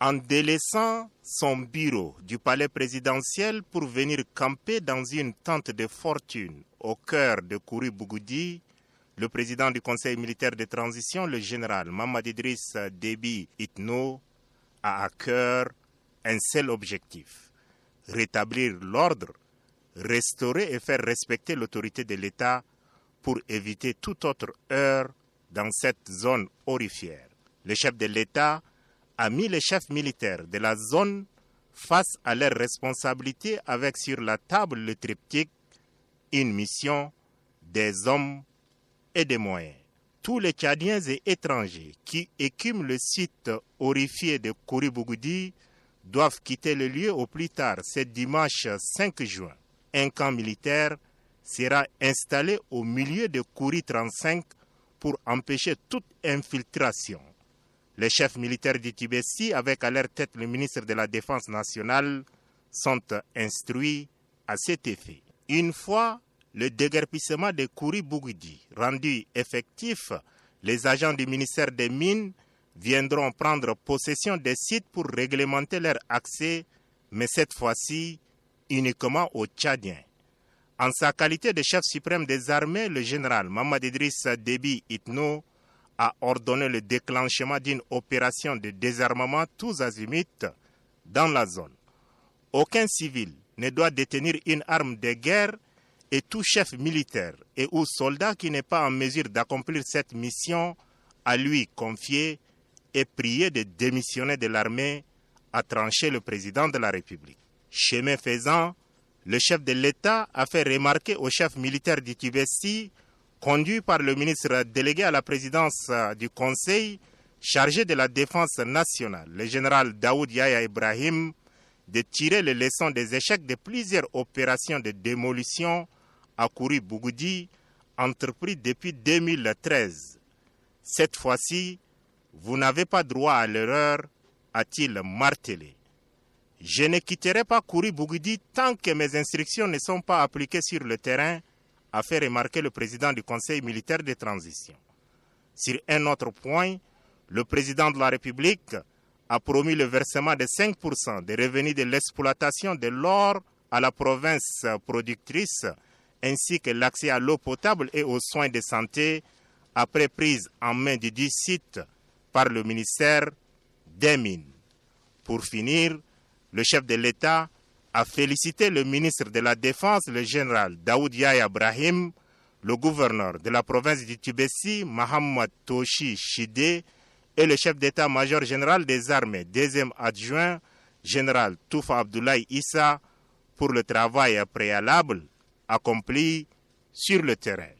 En délaissant son bureau du palais présidentiel pour venir camper dans une tente de fortune au cœur de Kouri-Bougoudi, le président du Conseil militaire de transition, le général Mamad Idriss Déby Itno, a à cœur un seul objectif: rétablir l'ordre, restaurer et faire respecter l'autorité de l'État pour éviter toute autre heurts dans cette zone aurifère. Le chef de l'État a mis les chefs militaires de la zone face à leurs responsabilités avec sur la table le triptyque: une mission, des hommes et des moyens. Tous les Tchadiens et étrangers qui écument le site horrifié de Kouri-Bougoudi doivent quitter le lieu au plus tard ce dimanche 5 juin. Un camp militaire sera installé au milieu de Kouri 35 pour empêcher toute infiltration. Les chefs militaires du Tibesti, avec à leur tête le ministre de la Défense nationale, sont instruits à cet effet. Une fois le déguerpissement de Kouri-Bougoudi rendu effectif, les agents du ministère des Mines viendront prendre possession des sites pour réglementer leur accès, mais cette fois-ci uniquement aux Tchadiens. En sa qualité de chef suprême des armées, le général Mamad Idriss Déby Itno a ordonné le déclenchement d'une opération de désarmement tous azimuts dans la zone. Aucun civil ne doit détenir une arme de guerre et tout chef militaire et ou soldat qui n'est pas en mesure d'accomplir cette mission à lui confiée est prié de démissionner de l'armée, a tranché le président de la République. Chemin faisant, le chef de l'État a fait remarquer au chef militaire du Tibesti, conduit par le ministre délégué à la présidence du Conseil, chargé de la défense nationale, le général Daoud Yahya Ibrahim, de tirer les leçons des échecs de plusieurs opérations de démolition à Kouri-Bougoudi, entrepris depuis 2013. Cette fois-ci, vous n'avez pas droit à l'erreur, a-t-il martelé. Je ne quitterai pas Kouri-Bougoudi tant que mes instructions ne sont pas appliquées sur le terrain, a fait remarquer le président du Conseil militaire de transition. Sur un autre point, le président de la République a promis le versement de 5% des revenus de l'exploitation de l'or à la province productrice, ainsi que l'accès à l'eau potable et aux soins de santé, après prise en main du dit site par le ministère des Mines. Pour finir, le chef de l'État a félicité le ministre de la Défense, le général Daoud Yahya Ibrahim, le gouverneur de la province du Tibesti, Mohamed Toshi Shide, et le chef d'état-major général des armées, deuxième adjoint, général Toufa Abdoulaye Issa, pour le travail préalable accompli sur le terrain.